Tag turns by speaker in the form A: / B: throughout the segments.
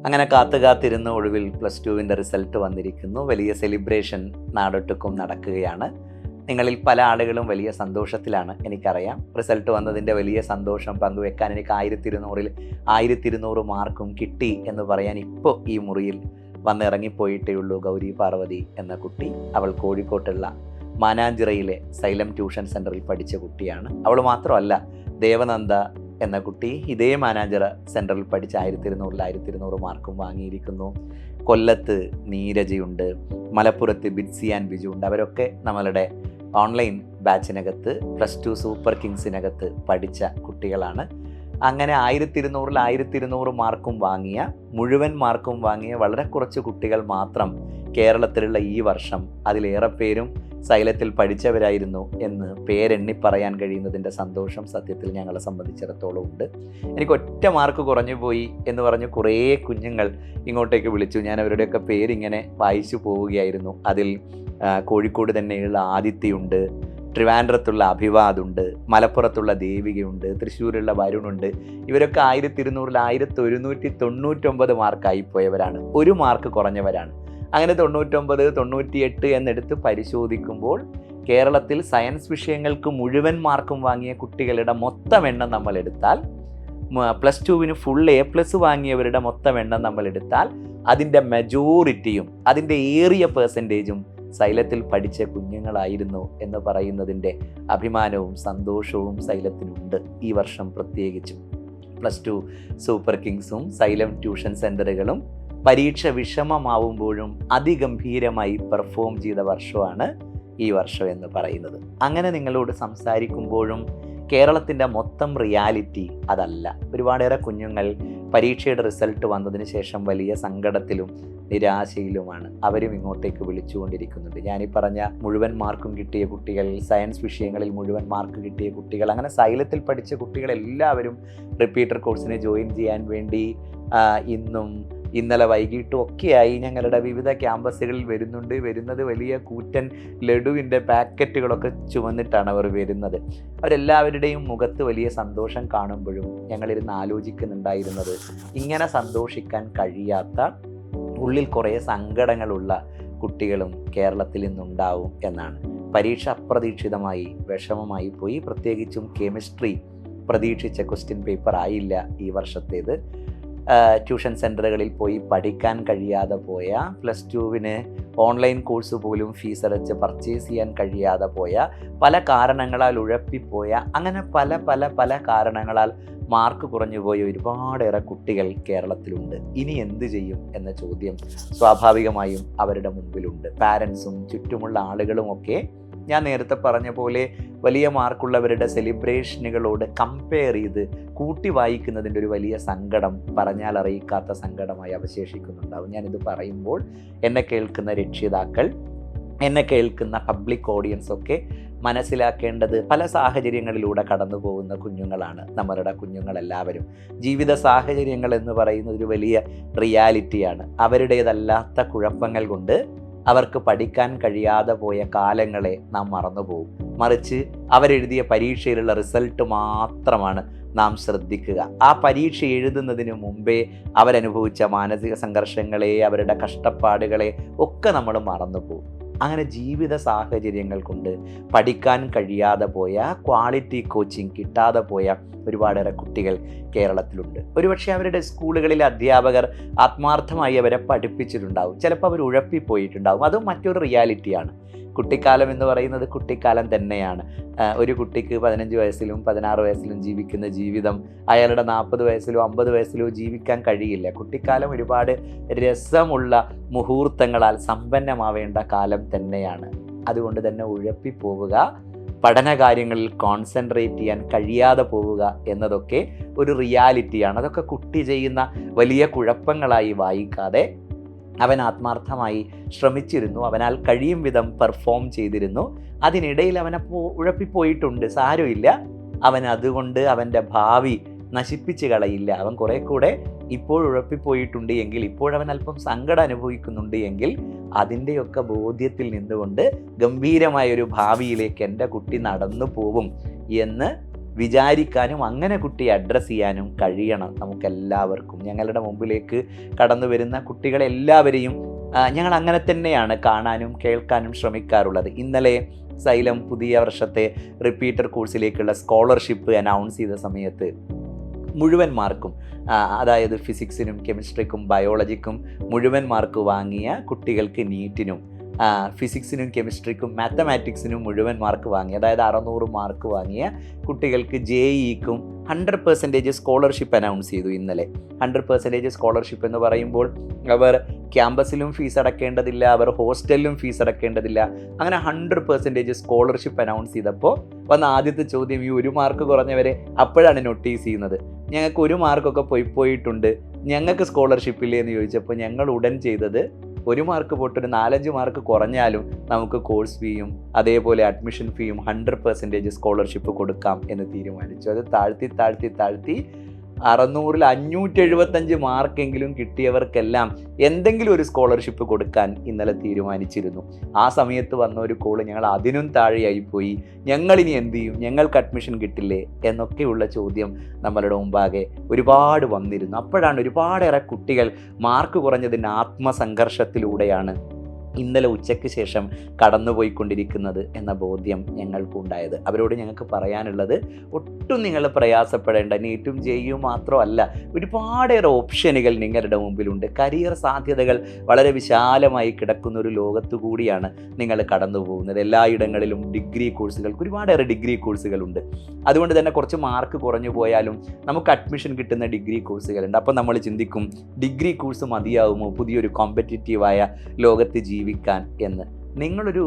A: അങ്ങനെ കാത്തിരുന്ന് ഒടുവിൽ +2 റിസൾട്ട് വന്നിരിക്കുന്നു. വലിയ സെലിബ്രേഷൻ നാടൊട്ടുക്കും നടക്കുകയാണ്. നിങ്ങളിൽ പല ആളുകളും വലിയ സന്തോഷത്തിലാണ്, എനിക്കറിയാം. റിസൾട്ട് വന്നതിൻ്റെ വലിയ സന്തോഷം പങ്കുവെക്കാൻ എനിക്ക് 1200 മാർക്കും കിട്ടി എന്ന് പറയാൻ ഇപ്പോൾ ഈ മുറിയിൽ വന്നിറങ്ങിപ്പോയിട്ടേ ഉള്ളൂ ഗൗരി പാർവതി എന്ന കുട്ടി. അവൾ കോഴിക്കോട്ടുള്ള മാനാഞ്ചിറയിലെ സൈലം ട്യൂഷൻ സെൻ്ററിൽ പഠിച്ച കുട്ടിയാണ്. അവൾ മാത്രമല്ല, ദേവനന്ദ എന്ന കുട്ടി ഇതേ മാനാഞ്ചിറ സെൻറ്ററിൽ പഠിച്ച് 1200 മാർക്കും വാങ്ങിയിരിക്കുന്നു. കൊല്ലത്ത് നീരജയുണ്ട്, മലപ്പുറത്ത് ബിറ്റ്സി ആൻഡ് ബിജു ഉണ്ട്. അവരൊക്കെ നമ്മളുടെ ഓൺലൈൻ ബാച്ചിനകത്ത് +2 സൂപ്പർ കിങ്സിനകത്ത് പഠിച്ച കുട്ടികളാണ്. അങ്ങനെ 1200 മാർക്കും വാങ്ങിയ, മുഴുവൻ മാർക്കും വാങ്ങിയ വളരെ കുറച്ച് കുട്ടികൾ മാത്രം കേരളത്തിലുള്ള ഈ വർഷം, അതിലേറെ പേരും സൈലത്തിൽ പഠിച്ചവരായിരുന്നു എന്ന് പേരെണ്ണി പറയാൻ കഴിയുന്നതിൻ്റെ സന്തോഷം സത്യത്തിൽ ഞങ്ങളെ സംബന്ധിച്ചിടത്തോളം ഉണ്ട്. എനിക്ക് ഒറ്റ മാർക്ക് കുറഞ്ഞു പോയി എന്ന് പറഞ്ഞ് കുറേ കുഞ്ഞുങ്ങൾ ഇങ്ങോട്ടേക്ക് വിളിച്ചു. ഞാൻ അവരുടെയൊക്കെ പേരിങ്ങനെ വായിച്ചു പോവുകയായിരുന്നു. അതിൽ കോഴിക്കോട് തന്നെയുള്ള ആദിത്യയുണ്ട്, ട്രിവാൻഡ്രത്തുള്ള അഭിവാദുണ്ട്, മലപ്പുറത്തുള്ള ദേവികയുണ്ട്, തൃശ്ശൂരുള്ള വരുണുണ്ട്. ഇവരൊക്കെ 1200 1199 മാർക്കായി പോയവരാണ്. ഒരു മാർക്ക് കുറഞ്ഞവരാണ്. അങ്ങനെ 99, 98 എന്നെടുത്ത് പരിശോധിക്കുമ്പോൾ കേരളത്തിൽ സയൻസ് വിഷയങ്ങൾക്ക് മുഴുവൻ മാർക്കും വാങ്ങിയ കുട്ടികളുടെ മൊത്തം എണ്ണം നമ്മൾ എടുത്താൽ, +2 ഫുൾ A+ വാങ്ങിയവരുടെ മൊത്തം എണ്ണം നമ്മൾ എടുത്താൽ, അതിൻ്റെ മെജോറിറ്റിയും അതിൻ്റെ ഏറിയ പെർസെൻറ്റേജും സൈലത്തിൽ പഠിച്ച കുഞ്ഞുങ്ങളായിരുന്നു എന്ന് പറയുന്നതിൻ്റെ അഭിമാനവും സന്തോഷവും സൈലത്തിനുണ്ട്. ഈ വർഷം പ്രത്യേകിച്ചും +2 സൂപ്പർ കിങ്സും സൈലം ട്യൂഷൻ സെൻ്ററുകളും പരീക്ഷ വിഷമമാവുമ്പോഴും അതിഗംഭീരമായി പെർഫോം ചെയ്ത വർഷമാണ് ഈ വർഷം എന്ന് പറയുന്നത്. അങ്ങനെ നിങ്ങളോട് സംസാരിക്കുമ്പോഴും കേരളത്തിൻ്റെ മൊത്തം റിയാലിറ്റി അതല്ല. ഒരുപാടേറെ കുഞ്ഞുങ്ങൾ പരീക്ഷയുടെ റിസൾട്ട് വന്നതിന് ശേഷം വലിയ സങ്കടത്തിലും നിരാശയിലുമാണ്. അവരും ഇങ്ങോട്ടേക്ക് വിളിച്ചുകൊണ്ടിരിക്കുന്നുണ്ട്. ഞാനീ പറഞ്ഞ മുഴുവൻ മാർക്കും കിട്ടിയ കുട്ടികൾ, സയൻസ് വിഷയങ്ങളിൽ മുഴുവൻ മാർക്ക് കിട്ടിയ കുട്ടികൾ, അങ്ങനെ സൈലത്തിൽ പഠിച്ച കുട്ടികളെല്ലാവരും റിപ്പീറ്റർ കോഴ്സിന് ജോയിൻ ചെയ്യാൻ വേണ്ടി ഇന്നും ഇന്നലെ വൈകിട്ടും ഒക്കെയായി ഞങ്ങളുടെ വിവിധ ക്യാമ്പസുകളിൽ വരുന്നത് വലിയ കൂറ്റൻ ലഡുവിൻ്റെ പാക്കറ്റുകളൊക്കെ ചുമന്നിട്ടാണ് അവർ വരുന്നത്. അവരെല്ലാവരുടെയും മുഖത്ത് വലിയ സന്തോഷം കാണുമ്പോഴും ഞങ്ങളിരുന്ന് ആലോചിക്കുന്നുണ്ടായിരുന്നത്, ഇങ്ങനെ സന്തോഷിക്കാൻ കഴിയാത്ത, ഉള്ളിൽ കുറേ സങ്കടങ്ങളുള്ള കുട്ടികളും കേരളത്തിൽ ഇന്നുണ്ടാവും എന്നാണ്. പരീക്ഷ അപ്രതീക്ഷിതമായി വിഷമമായി പോയി. പ്രത്യേകിച്ചും കെമിസ്ട്രി പ്രതീക്ഷിച്ച ക്വസ്റ്റ്യൻ പേപ്പർ ആയില്ല ഈ വർഷത്തേത്. ട്യൂഷൻ സെൻ്ററുകളിൽ പോയി പഠിക്കാൻ കഴിയാതെ പോയ, +2 ഓൺലൈൻ കോഴ്സ് പോലും ഫീസ് അടച്ച് പർച്ചേസ് ചെയ്യാൻ കഴിയാതെ പോയ, പല കാരണങ്ങളാൽ ഉഴപ്പിപ്പോയ, അങ്ങനെ പല കാരണങ്ങളാൽ മാർക്ക് കുറഞ്ഞു പോയ ഒരുപാടേറെ കുട്ടികൾ കേരളത്തിലുണ്ട്. ഇനി എന്ത് ചെയ്യും എന്ന ചോദ്യം സ്വാഭാവികമായും അവരുടെ മുമ്പിലുണ്ട്. പാരൻസും ചുറ്റുമുള്ള ആളുകളുമൊക്കെ ഞാൻ നേരത്തെ പറഞ്ഞ പോലെ വലിയ മാർക്കുള്ളവരുടെ സെലിബ്രേഷനുകളോട് കമ്പയർ ചെയ്ത് കൂട്ടി വായിക്കുന്നതിൻ്റെ ഒരു വലിയ സങ്കടം പറഞ്ഞാൽ അറിയിക്കാത്ത സങ്കടമായി അവശേഷിക്കുന്നുണ്ടാവും. ഞാനിത് പറയുമ്പോൾ എന്നെ കേൾക്കുന്ന രക്ഷിതാക്കൾ, എന്നെ കേൾക്കുന്ന പബ്ലിക് ഓഡിയൻസ് ഒക്കെ മനസ്സിലാക്കേണ്ടത്, പല സാഹചര്യങ്ങളിലൂടെ കടന്നു പോകുന്ന കുഞ്ഞുങ്ങളാണ് നമ്മളുടെ കുഞ്ഞുങ്ങളെല്ലാവരും. ജീവിത സാഹചര്യങ്ങൾ എന്ന് പറയുന്നത് ഒരു വലിയ റിയാലിറ്റിയാണ്. അവരുടേതല്ലാത്ത കുഴപ്പങ്ങൾ കൊണ്ട് അവർക്ക് പഠിക്കാൻ കഴിയാതെ പോയ കാലങ്ങളെ നാം മറന്നുപോകും. മറിച്ച് അവരെഴുതിയ പരീക്ഷയിലുള്ള റിസൾട്ട് മാത്രമാണ് നാം ശ്രദ്ധിക്കുക. ആ പരീക്ഷ എഴുതുന്നതിന് മുമ്പേ അവരനുഭവിച്ച മാനസിക സംഘർഷങ്ങളെ, അവരുടെ കഷ്ടപ്പാടുകളെ ഒക്കെ നമ്മൾ മറന്നുപോകും. അങ്ങനെ ജീവിത സാഹചര്യങ്ങൾ കൊണ്ട് പഠിക്കാൻ കഴിയാതെ പോയ, ക്വാളിറ്റി കോച്ചിങ് കിട്ടാതെ പോയ ഒരുപാടേറെ കുട്ടികൾ കേരളത്തിലുണ്ട്. ഒരുപക്ഷെ അവരുടെ സ്കൂളുകളിലെ അധ്യാപകർ ആത്മാർത്ഥമായി അവരെ പഠിപ്പിച്ചിട്ടുണ്ടാവും. ചിലപ്പോൾ അവർ ഉഴപ്പിപ്പോയിട്ടുണ്ടാവും. അതും മറ്റൊരു റിയാലിറ്റിയാണ്. കുട്ടിക്കാലം എന്ന് പറയുന്നത് കുട്ടിക്കാലം തന്നെയാണ്. ഒരു കുട്ടിക്ക് 15 വയസ്സിലും 16 വയസ്സിലും ജീവിക്കുന്ന ജീവിതം അയാളുടെ 40 വയസ്സിലോ 50 വയസ്സിലോ ജീവിക്കാൻ കഴിയില്ല. കുട്ടിക്കാലം ഒരുപാട് രസമുള്ള മുഹൂർത്തങ്ങളാൽ സമ്പന്നമാവേണ്ട കാലം തന്നെയാണ്. അതുകൊണ്ട് തന്നെ ഉഴപ്പിപ്പോവുക, പഠന കാര്യങ്ങളിൽ കോൺസെൻട്രേറ്റ് ചെയ്യാൻ കഴിയാതെ പോവുക എന്നതൊക്കെ ഒരു റിയാലിറ്റിയാണ്. അതൊക്കെ കുട്ടി ചെയ്യുന്ന വലിയ കുഴപ്പങ്ങളായി വായിക്കാതെ അവൻ ആത്മാർത്ഥമായി ശ്രമിച്ചിരുന്നു, അവനാൽ കഴിയും വിധം പെർഫോം ചെയ്തിരുന്നു. അതിനിടയിൽ അവനപ്പോൾ ഉഴപ്പിപ്പോയിട്ടുണ്ട്, സാരമില്ല. അവൻ അതുകൊണ്ട് അവൻ്റെ ഭാവി നശിപ്പിച്ച് കളയില്ല. അവൻ കുറെ കൂടെ ഇപ്പോൾ ഉഴപ്പിപ്പോയിട്ടുണ്ട് എങ്കിൽ, ഇപ്പോഴവൻ അല്പം സങ്കടം അനുഭവിക്കുന്നുണ്ട് എങ്കിൽ, അതിൻ്റെയൊക്കെ ബോധ്യത്തിൽ നിന്നുകൊണ്ട് ഗംഭീരമായൊരു ഭാവിയിലേക്ക് എൻ്റെ കുട്ടി നടന്നു പോവും എന്ന് വിചാരിക്കാനും അങ്ങനെ കുട്ടിയെ അഡ്രസ്സ് ചെയ്യാനും കഴിയണം നമുക്കെല്ലാവർക്കും. ഞങ്ങളുടെ മുമ്പിലേക്ക് കടന്നു വരുന്ന കുട്ടികളെല്ലാവരെയും ഞങ്ങൾ അങ്ങനെ തന്നെയാണ് കാണാനും കേൾക്കാനും ശ്രമിക്കാറുള്ളത്. ഇന്നലെ സൈലം പുതിയ വർഷത്തെ റിപ്പീറ്റർ കോഴ്സിലേക്കുള്ള സ്കോളർഷിപ്പ് അനൗൺസ് ചെയ്ത സമയത്ത് മുഴുവൻ മാർക്കും, അതായത് ഫിസിക്സിനും കെമിസ്ട്രിക്കും ബയോളജിക്കും മുഴുവൻ മാർക്ക് വാങ്ങിയ കുട്ടികൾക്ക് നീറ്റിനും, ഫിസിക്സിനും കെമിസ്ട്രിക്കും മാത്തമാറ്റിക്സിനും മുഴുവൻ മാർക്ക് വാങ്ങി, അതായത് 600 മാർക്ക് വാങ്ങിയ കുട്ടികൾക്ക് JEEക്കും 100% സ്കോളർഷിപ്പ് അനൗൺസ് ചെയ്തു ഇന്നലെ. 100% സ്കോളർഷിപ്പ് എന്ന് പറയുമ്പോൾ അവർ ക്യാമ്പസിലും ഫീസ് അടക്കേണ്ടതില്ല, അവർ ഹോസ്റ്റലിലും ഫീസ് അടക്കേണ്ടതില്ല. അങ്ങനെ 100% സ്കോളർഷിപ്പ് അനൗൺസ് ചെയ്തപ്പോൾ വന്ന ആദ്യത്തെ ചോദ്യം, ഈ 1 മാർക്ക് കുറഞ്ഞവരെ അപ്പോഴാണ് നോട്ടീസ് ചെയ്യുന്നത്. ഞങ്ങൾക്ക് 1 മാർക്കൊക്കെ പോയിട്ടുണ്ട്, ഞങ്ങൾക്ക് സ്കോളർഷിപ്പ് ഇല്ലേ എന്ന് ചോദിച്ചപ്പോൾ ഞങ്ങൾ ഉടൻ ചെയ്തത് 1 മാർക്ക് പോയിട്ടൊരു 4-5 മാർക്ക് കുറഞ്ഞാലും നമുക്ക് കോഴ്സ് ഫീയും അതേപോലെ അഡ്മിഷൻ ഫീയും 100% സ്കോളർഷിപ്പ് കൊടുക്കാം എന്ന് തീരുമാനിച്ചു. അത് താഴ്ത്തി 600-ൽ 575 മാർക്കെങ്കിലും കിട്ടിയവർക്കെല്ലാം എന്തെങ്കിലും ഒരു സ്കോളർഷിപ്പ് കൊടുക്കാൻ ഇന്നലെ തീരുമാനിച്ചിരുന്നു. ആ സമയത്ത് വന്ന ഒരു കോള്, ഞങ്ങൾ അതിനും താഴെയായിപ്പോയി, ഞങ്ങളിനി എന്ത് ചെയ്യും, ഞങ്ങൾക്ക് അഡ്മിഷൻ കിട്ടില്ലേ എന്നൊക്കെയുള്ള ചോദ്യം നമ്മളുടെ മുമ്പാകെ ഒരുപാട് വന്നിരുന്നു. അപ്പോഴാണ് ഒരുപാടേറെ കുട്ടികൾ മാർക്ക് കുറഞ്ഞതിൻ്റെ ആത്മസംഘർഷത്തിലൂടെയാണ് ഇന്നലെ ഉച്ചയ്ക്ക് ശേഷം കടന്നുപോയിക്കൊണ്ടിരിക്കുന്നത് എന്ന ബോധ്യം ഞങ്ങൾക്കുണ്ടായത്. അവരോട് ഞങ്ങൾക്ക് പറയാനുള്ളത്, ഒട്ടും നിങ്ങൾ പ്രയാസപ്പെടേണ്ട. നീറ്റും JEEയും മാത്രമല്ല, ഒരുപാടേറെ ഓപ്ഷനുകൾ നിങ്ങളുടെ മുമ്പിലുണ്ട്. കരിയർ സാധ്യതകൾ വളരെ വിശാലമായി കിടക്കുന്ന ഒരു ലോകത്തു കൂടിയാണ് നിങ്ങൾ കടന്നു പോകുന്നത്. എല്ലായിടങ്ങളിലും ഡിഗ്രി കോഴ്സുകൾക്ക് ഒരുപാടേറെ ഡിഗ്രി കോഴ്സുകളുണ്ട്. അതുകൊണ്ട് തന്നെ കുറച്ച് മാർക്ക് കുറഞ്ഞു പോയാലും നമുക്ക് അഡ്മിഷൻ കിട്ടുന്ന ഡിഗ്രി കോഴ്സുകളുണ്ട്. അപ്പോൾ നമ്മൾ ചിന്തിക്കും, ഡിഗ്രി കോഴ്സ് മതിയാവുമോ പുതിയൊരു കോമ്പറ്റിറ്റീവായ ലോകത്ത് ജീവിക്കാൻ എന്ന്. നിങ്ങളൊരു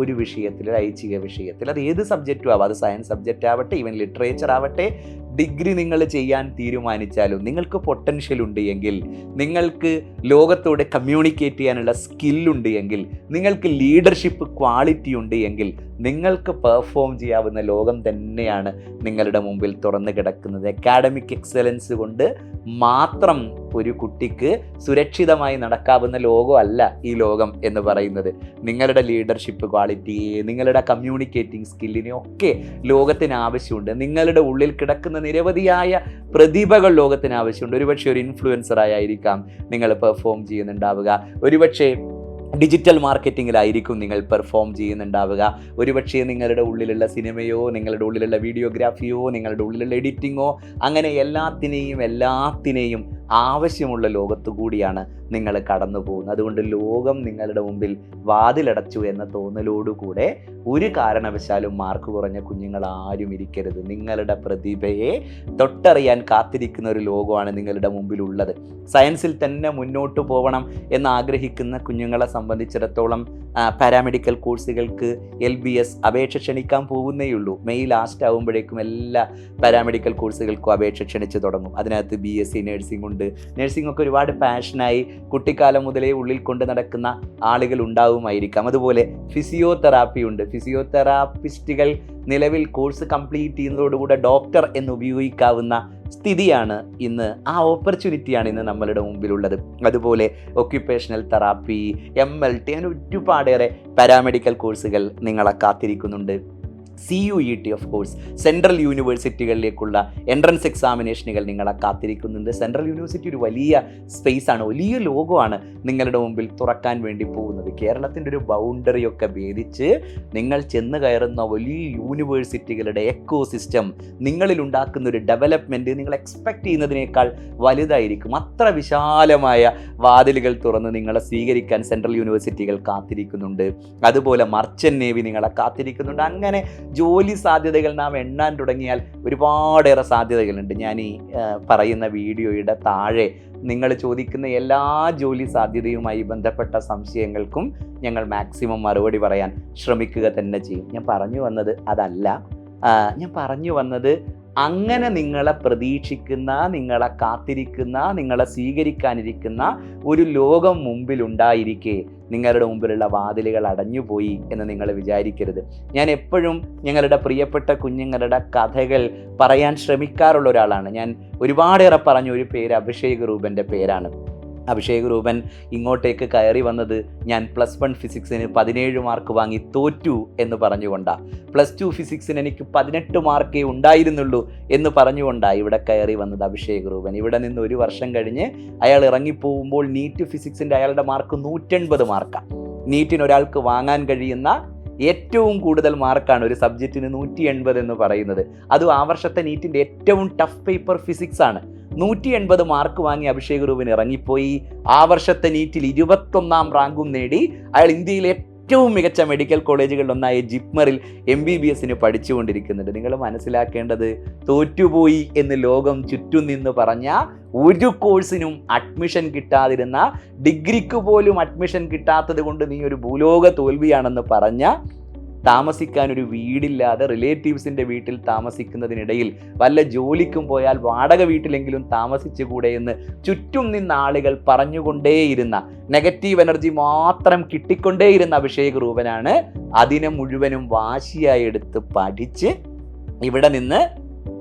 A: ഒരു വിഷയത്തിൽ, ഒരു ഐച്ഛിക വിഷയത്തിൽ, അത് ഏത് സബ്ജക്റ്റും ആവാം, അത് സയൻസ് സബ്ജക്റ്റ് ആവട്ടെ, ഈവൻ ലിറ്ററേച്ചർ ആവട്ടെ, ഡിഗ്രി നിങ്ങൾ ചെയ്യാൻ തീരുമാനിച്ചാലും നിങ്ങൾക്ക് പൊട്ടൻഷ്യൽ ഉണ്ട് എങ്കിൽ, നിങ്ങൾക്ക് ലോകത്തോടെ കമ്മ്യൂണിക്കേറ്റ് ചെയ്യാനുള്ള സ്കില്ലുണ്ട് എങ്കിൽ, നിങ്ങൾക്ക് ലീഡർഷിപ്പ് ക്വാളിറ്റി ഉണ്ട് എങ്കിൽ, നിങ്ങൾക്ക് പെർഫോം ചെയ്യാവുന്ന ലോകം തന്നെയാണ് നിങ്ങളുടെ മുമ്പിൽ തുറന്നു കിടക്കുന്നത്. അക്കാഡമിക് എക്സലൻസ് കൊണ്ട് മാത്രം ഒരു കുട്ടിക്ക് സുരക്ഷിതമായി നടക്കാവുന്ന ലോകമല്ല ഈ ലോകം എന്ന് പറയുന്നത്. നിങ്ങളുടെ ലീഡർഷിപ്പ് ക്വാളിറ്റിയെ, നിങ്ങളുടെ കമ്മ്യൂണിക്കേറ്റിംഗ് സ്കില്ലിനെ ഒക്കെ ലോകത്തിന് ആവശ്യമുണ്ട്. നിങ്ങളുടെ ഉള്ളിൽ കിടക്കുന്ന നിരവധിയായ പ്രതിഭകൾ ലോകത്തിന് ആവശ്യമുണ്ട്. ഒരുപക്ഷെ ഒരു ഇൻഫ്ലുവൻസറായിരിക്കാം നിങ്ങൾ പെർഫോം ചെയ്യുന്നുണ്ടാവുക, ഒരുപക്ഷെ ഡിജിറ്റൽ മാർക്കറ്റിങ്ങിലായിരിക്കും നിങ്ങൾ പെർഫോം ചെയ്യുന്നുണ്ടാവുക, ഒരുപക്ഷെ നിങ്ങളുടെ ഉള്ളിലുള്ള സിനിമയോ, നിങ്ങളുടെ ഉള്ളിലുള്ള വീഡിയോഗ്രാഫിയോ, നിങ്ങളുടെ ഉള്ളിലുള്ള എഡിറ്റിങ്ങോ, അങ്ങനെ എല്ലാത്തിനെയും ആവശ്യമുള്ള ലോകത്തു കൂടിയാണ് നിങ്ങൾ കടന്നു പോകുന്നത്. അതുകൊണ്ട് ലോകം നിങ്ങളുടെ മുമ്പിൽ വാതിലടച്ചു എന്ന തോന്നലോടുകൂടെ ഒരു കാരണവശാലും മാർക്ക് കുറഞ്ഞ കുഞ്ഞുങ്ങൾ ആരും ഇരിക്കരുത്. നിങ്ങളുടെ പ്രതിഭയെ തൊട്ടറിയാൻ കാത്തിരിക്കുന്ന ഒരു ലോകമാണ് നിങ്ങളുടെ മുമ്പിലുള്ളത്. സയൻസിൽ തന്നെ മുന്നോട്ട് പോകണം എന്നാഗ്രഹിക്കുന്ന കുഞ്ഞുങ്ങളെ സംബന്ധിച്ചിടത്തോളം പാരാമെഡിക്കൽ കോഴ്സുകൾക്ക് LBS അപേക്ഷ ക്ഷണിക്കാൻ പോകുന്നേയുള്ളൂ. മെയ് ലാസ്റ്റ് ആകുമ്പോഴേക്കും എല്ലാ പാരാമെഡിക്കൽ കോഴ്സുകൾക്കും അപേക്ഷ ക്ഷണിച്ച് തുടങ്ങും. അതിനകത്ത് BSc നഴ്സിംഗ് ഉണ്ട്. നഴ്സിംഗ് ഒക്കെ ഒരുപാട് പാഷനായി കുട്ടിക്കാലം മുതലേ ഉള്ളിൽ കൊണ്ട് നടക്കുന്ന ആളുകൾ ഉണ്ടാവുമായിരിക്കാം. അതുപോലെ ഫിസിയോതെറാപ്പി ഉണ്ട്. ഫിസിയോതെറാപ്പിസ്റ്റുകൾ നിലവിൽ കോഴ്സ് കംപ്ലീറ്റ് ചെയ്യുന്നതോടുകൂടെ ഡോക്ടർ എന്ന് ഉപയോഗിക്കാവുന്ന സ്ഥിതിയാണ് ഇന്ന്. ആ ഓപ്പർച്യൂണിറ്റിയാണ് ഇന്ന് നമ്മളുടെ മുമ്പിലുള്ളത്. അതുപോലെ ഒക്യുപ്പേഷണൽ തെറാപ്പി, MLT, അങ്ങനെ ഒരുപാടേറെ പാരാമെഡിക്കൽ കോഴ്സുകൾ നിങ്ങളെ കാത്തിരിക്കുന്നുണ്ട്. CUET ഓഫ് കോഴ്സ്, സെൻട്രൽ യൂണിവേഴ്സിറ്റികളിലേക്കുള്ള എൻട്രൻസ് എക്സാമിനേഷനുകൾ നിങ്ങളെ കാത്തിരിക്കുന്നുണ്ട്. സെൻട്രൽ യൂണിവേഴ്സിറ്റി ഒരു വലിയ സ്പേസാണ്, വലിയ ലോകമാണ് നിങ്ങളുടെ മുമ്പിൽ തുറക്കാൻ വേണ്ടി പോകുന്നത്. കേരളത്തിൻ്റെ ഒരു ബൗണ്ടറിയൊക്കെ ഭേദിച്ച് നിങ്ങൾ ചെന്ന് കയറുന്ന വലിയ യൂണിവേഴ്സിറ്റികളുടെ എക്കോ സിസ്റ്റം, നിങ്ങളിൽ ഉണ്ടാക്കുന്ന ഒരു ഡെവലപ്മെൻറ്റ് നിങ്ങൾ എക്സ്പെക്റ്റ് ചെയ്യുന്നതിനേക്കാൾ വലുതായിരിക്കും. അത്ര വിശാലമായ വാതിലുകൾ തുറന്ന് നിങ്ങളെ സ്വീകരിക്കാൻ സെൻട്രൽ യൂണിവേഴ്സിറ്റികൾ കാത്തിരിക്കുന്നുണ്ട്. അതുപോലെ മർച്ചൻ്റ് നേവി നിങ്ങളെ കാത്തിരിക്കുന്നുണ്ട്. അങ്ങനെ ജോലി സാധ്യതകൾ നാം എണ്ണാൻ തുടങ്ങിയാൽ ഒരുപാടേറെ സാധ്യതകളുണ്ട്. ഞാൻ ഈ പറയുന്ന വീഡിയോയുടെ താഴെ നിങ്ങൾ ചോദിക്കുന്ന എല്ലാ ജോലി സാധ്യതയുമായി ബന്ധപ്പെട്ട സംശയങ്ങൾക്കും ഞങ്ങൾ മാക്സിമം മറുപടി പറയാൻ ശ്രമിക്കുക തന്നെ ചെയ്യും. ഞാൻ പറഞ്ഞു വന്നത് അതല്ല. ഞാൻ പറഞ്ഞു വന്നത്, അങ്ങനെ നിങ്ങളെ പ്രതീക്ഷിക്കുന്ന, നിങ്ങളെ കാത്തിരിക്കുന്ന, നിങ്ങളെ സ്വീകരിക്കാനിരിക്കുന്ന ഒരു ലോകം മുമ്പിലുണ്ടായിരിക്കെ നിങ്ങളുടെ മുമ്പിലുള്ള വാതിലുകൾ അടഞ്ഞുപോയി എന്ന് നിങ്ങൾ വിചാരിക്കരുത്. ഞാൻ എപ്പോഴും ഞങ്ങളുടെ പ്രിയപ്പെട്ട കുഞ്ഞുങ്ങളുടെ കഥകൾ പറയാൻ ശ്രമിക്കാറുള്ള ഒരാളാണ്. ഞാൻ ഒരുപാടേറെ പറഞ്ഞ ഒരു പേര് അഭിഷേക് റൂബൻ്റെ പേരാണ്. അഭിഷേക് രൂപൻ ഇങ്ങോട്ടേക്ക് കയറി വന്നത് ഞാൻ +1 ഫിസിക്സിന് 17 മാർക്ക് വാങ്ങി തോറ്റു എന്ന് പറഞ്ഞുകൊണ്ടാണ്. +2 ഫിസിക്സിന് എനിക്ക് 18 മാർക്കേ ഉണ്ടായിരുന്നുള്ളൂ എന്ന് പറഞ്ഞുകൊണ്ടാണ് ഇവിടെ കയറി വന്നത് അഭിഷേക് രൂപൻ. ഇവിടെ നിന്ന് 1 വർഷം കഴിഞ്ഞ് അയാൾ ഇറങ്ങിപ്പോകുമ്പോൾ നീറ്റ് ഫിസിക്സിൻ്റെ അയാളുടെ മാർക്ക് 180 മാർക്കാണ്. നീറ്റിന് ഒരാൾക്ക് വാങ്ങാൻ കഴിയുന്ന ഏറ്റവും കൂടുതൽ മാർക്കാണ് ഒരു സബ്ജക്റ്റിന് 180 എന്ന് പറയുന്നത്. അതും ആ വർഷത്തെ നീറ്റിൻ്റെ ഏറ്റവും ടഫ് പേപ്പർ ഫിസിക്സ് ആണ്. 180 മാർക്ക് വാങ്ങി അഭിഷേക് രൂപൻ ഇറങ്ങിപ്പോയി. ആ വർഷത്തെ നീറ്റിൽ 21ാം റാങ്കും നേടി. അയാൾ ഇന്ത്യയിലെ ഏറ്റവും മികച്ച മെഡിക്കൽ കോളേജുകളിലൊന്നായ ജിപ്മറിൽ MBBSന് പഠിച്ചുകൊണ്ടിരിക്കുന്നുണ്ട്. നിങ്ങൾ മനസ്സിലാക്കേണ്ടത്, തോറ്റുപോയി എന്ന് ലോകം ചുറ്റും നിന്ന് പറഞ്ഞ ഒരു കോഴ്സിനും അഡ്മിഷൻ കിട്ടാതിരുന്ന, ഡിഗ്രിക്ക് പോലും അഡ്മിഷൻ കിട്ടാത്തത് കൊണ്ട് നീ ഒരു ഭൂലോക തോൽവിയാണെന്ന് പറഞ്ഞ, താമസിക്കാൻ ഒരു വീടില്ലാതെ റിലേറ്റീവ്സിൻ്റെ വീട്ടിൽ താമസിക്കുന്നതിനിടയിൽ വല്ല ജോലിക്കും പോയാൽ വാടക വീട്ടിലെങ്കിലും താമസിച്ചുകൂടെ എന്ന് ചുറ്റും നിന്ന ആളുകൾ പറഞ്ഞുകൊണ്ടേയിരുന്ന, നെഗറ്റീവ് എനർജി മാത്രം കിട്ടിക്കൊണ്ടേയിരുന്ന അഭിഷേക് രൂപനാണ് അതിനെ മുഴുവനും വാശിയായി എടുത്ത് പഠിച്ച് ഇവിടെ നിന്ന്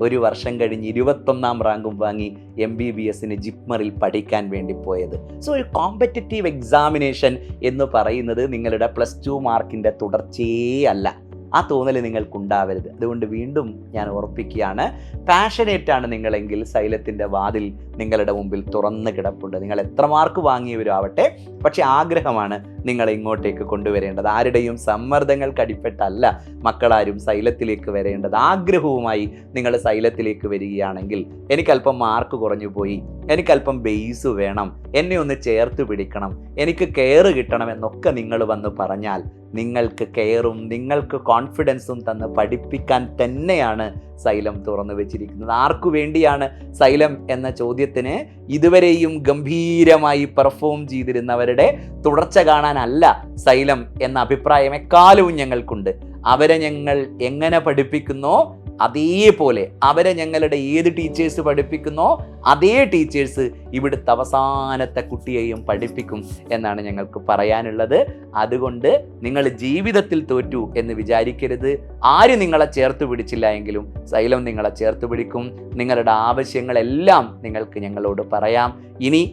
A: 1 വർഷം കഴിഞ്ഞ് 21ാം റാങ്കും വാങ്ങി MBBSന് ജിപ്മറിൽ പഠിക്കാൻ വേണ്ടി പോയത്. സോ ഒരു കോമ്പറ്ററ്റീവ് എക്സാമിനേഷൻ എന്ന് പറയുന്നത് നിങ്ങളുടെ +2 മാർക്കിൻ്റെ തുടർച്ചയേ അല്ല. ആ തോന്നൽ നിങ്ങൾക്കുണ്ടാവരുത്. അതുകൊണ്ട് വീണ്ടും ഞാൻ ഓർപ്പിക്കുകയാണ്, പാഷനേറ്റാണ് നിങ്ങളെങ്കിൽ സൈലത്തിൻ്റെ വാതിൽ നിങ്ങളുടെ മുമ്പിൽ തുറന്ന് കിടപ്പുണ്ട്. നിങ്ങൾ എത്ര മാർക്ക് വാങ്ങിയവരും ആവട്ടെ, പക്ഷെ ആഗ്രഹമാണ് നിങ്ങളെ ഇങ്ങോട്ടേക്ക് കൊണ്ടുവരേണ്ടത്. ആരുടെയും സമ്മർദ്ദങ്ങൾക്ക് അടിപ്പെട്ടല്ല മക്കളാരും സൈലത്തിലേക്ക് വരേണ്ടത്. ആഗ്രഹവുമായി നിങ്ങൾ സൈലത്തിലേക്ക് വരികയാണെങ്കിൽ, എനിക്കല്പം മാർക്ക് കുറഞ്ഞു പോയി, എനിക്കല്പം ബേസ് വേണം, എന്നെ ഒന്ന് ചേർത്ത് പിടിക്കണം, എനിക്ക് കെയർ കിട്ടണം എന്നൊക്കെ നിങ്ങൾ വന്ന് പറഞ്ഞാൽ നിങ്ങൾക്ക് കെയറും നിങ്ങൾക്ക് കോൺഫിഡൻസും തന്ന് പഠിപ്പിക്കാൻ തന്നെയാണ് സൈലം തുറന്നു വെച്ചിരിക്കുന്നത്. ആർക്കു വേണ്ടിയാണ് സൈലം എന്ന ചോദ്യത്തിന് ഇതുവരെയും ഗംഭീരമായി പെർഫോം ചെയ്തിരുന്നവരുടെ തുടർച്ച കാണാനല്ല സൈലം എന്ന അഭിപ്രായം എക്കാലവും ഞങ്ങൾക്കുണ്ട്. അവരെ ഞങ്ങൾ എങ്ങനെ പഠിപ്പിക്കുന്നോ അതേപോലെ അവരെ ഞങ്ങളുടെ ഏത് ടീച്ചേഴ്സ് പഠിപ്പിക്കുന്നോ അതേ ടീച്ചേഴ്സ് ഇവിടുത്തെ അവസാനത്തെ കുട്ടിയെയും പഠിപ്പിക്കും എന്നാണ് ഞങ്ങൾക്ക് പറയാനുള്ളത്. അതുകൊണ്ട് നിങ്ങൾ ജീവിതത്തിൽ തോറ്റു എന്ന് വിചാരിക്കരുത്. ആര് നിങ്ങളെ ചേർത്ത് പിടിച്ചില്ല എങ്കിലും സൈലം നിങ്ങളെ ചേർത്ത് പിടിക്കും. നിങ്ങളുടെ ആവശ്യങ്ങളെല്ലാം നിങ്ങൾക്ക് ഞങ്ങളോട് പറയാം. ഇനി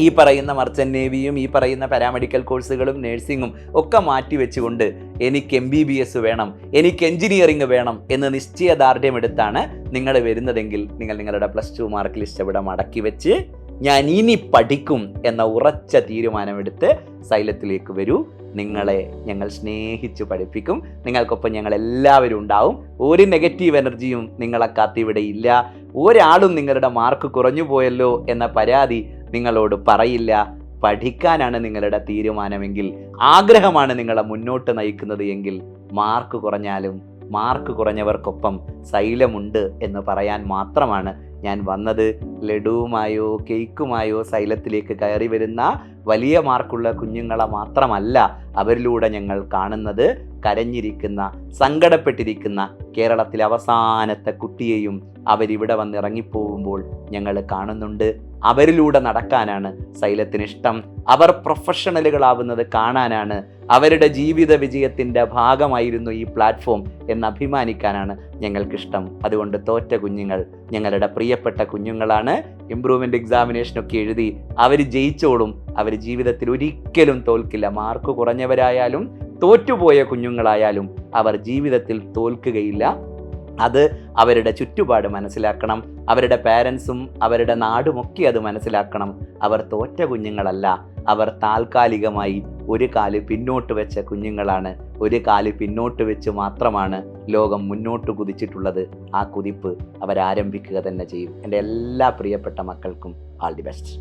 A: ഈ പറയുന്ന മർച്ചൻ്റ് നേവിയും ഈ പറയുന്ന പാരാമെഡിക്കൽ കോഴ്സുകളും നഴ്സിങ്ങും ഒക്കെ മാറ്റി വെച്ചുകൊണ്ട് എനിക്ക് MBBS വേണം, എനിക്ക് എൻജിനീയറിംഗ് വേണം എന്ന് നിശ്ചയദാർഢ്യമെടുത്താണ് നിങ്ങൾ വരുന്നതെങ്കിൽ നിങ്ങൾ നിങ്ങളുടെ +2 മാർക്ക് ലിസ്റ്റ് ഇവിടെ മടക്കി വെച്ച് ഞാൻ ഇനി പഠിക്കും എന്ന ഉറച്ച തീരുമാനമെടുത്ത് സൈലത്തിലേക്ക് വരൂ. നിങ്ങളെ ഞങ്ങൾ സ്നേഹിച്ച് പഠിപ്പിക്കും. നിങ്ങൾക്കൊപ്പം ഞങ്ങൾ എല്ലാവരും ഉണ്ടാവും. ഒരു നെഗറ്റീവ് എനർജിയും നിങ്ങളെ കാത്തിവിടെ ഇല്ല. ഒരാളും നിങ്ങളുടെ മാർക്ക് കുറഞ്ഞു പോയല്ലോ എന്ന പരാതി നിങ്ങളോട് പറയില്ല. പഠിക്കാനാണ് നിങ്ങളുടെ തീരുമാനമെങ്കിൽ, ആഗ്രഹമാണ് നിങ്ങളെ മുന്നോട്ട് നയിക്കുന്നത് എങ്കിൽ, മാർക്ക് കുറഞ്ഞാലും മാർക്ക് കുറഞ്ഞവർക്കൊപ്പം സൈലമുണ്ട് എന്ന് പറയാൻ മാത്രമാണ് ഞാൻ വന്നത്. ലഡുവുമായോ കേക്കുമായോ സൈലത്തിലേക്ക് കയറി വരുന്ന വലിയ മാർക്കുള്ള കുഞ്ഞുങ്ങളെ മാത്രമല്ല അവരിലൂടെ ഞങ്ങൾ കാണുന്നത്, കരഞ്ഞിരിക്കുന്ന സങ്കടപ്പെട്ടിരിക്കുന്ന കേരളത്തിലെ അവസാനത്തെ കുട്ടിയെയും അവരിവിടെ വന്നിറങ്ങിപ്പോകുമ്പോൾ ഞങ്ങൾ കാണുന്നുണ്ട്. അവരിലൂടെ നടക്കാനാണ് സൈലത്തിന് ഇഷ്ടം. അവർ പ്രൊഫഷണലുകളാവുന്നത് കാണാനാണ്, അവരുടെ ജീവിത വിജയത്തിൻ്റെ ഭാഗമായിരുന്നു ഈ പ്ലാറ്റ്ഫോം എന്ന് അഭിമാനിക്കാനാണ് ഞങ്ങൾക്കിഷ്ടം. അതുകൊണ്ട് തോറ്റ കുഞ്ഞുങ്ങൾ ഞങ്ങളുടെ പ്രിയപ്പെട്ട കുഞ്ഞുങ്ങളാണ്. ഇംപ്രൂവ്മെൻ്റ് എക്സാമിനേഷനൊക്കെ എഴുതി അവർ ജയിച്ചോളും. അവർ ജീവിതത്തിൽ ഒരിക്കലും തോൽക്കില്ല. മാർക്ക് കുറഞ്ഞവരായാലും തോറ്റുപോയ കുഞ്ഞുങ്ങളായാലും അവർ ജീവിതത്തിൽ തോൽക്കുകയില്ല. അത് അവരുടെ ചുറ്റുപാട് മനസ്സിലാക്കണം. അവരുടെ പാരൻസും അവരുടെ നാടുമൊക്കെ അത് മനസ്സിലാക്കണം. അവർ തോറ്റ കുഞ്ഞുങ്ങളല്ല, അവർ താൽക്കാലികമായി ഒരു കാല് പിന്നോട്ട് വെച്ച കുഞ്ഞുങ്ങളാണ്. ഒരു കാല് പിന്നോട്ട് വെച്ച് മാത്രമാണ് ലോകം മുന്നോട്ട് കുതിച്ചിട്ടുള്ളത്. ആ കുതിപ്പ് അവരാരംഭിക്കുക തന്നെ ചെയ്യും. എൻ്റെ എല്ലാ പ്രിയപ്പെട്ട മക്കൾക്കും ആൾ ദി ബെസ്റ്റ്.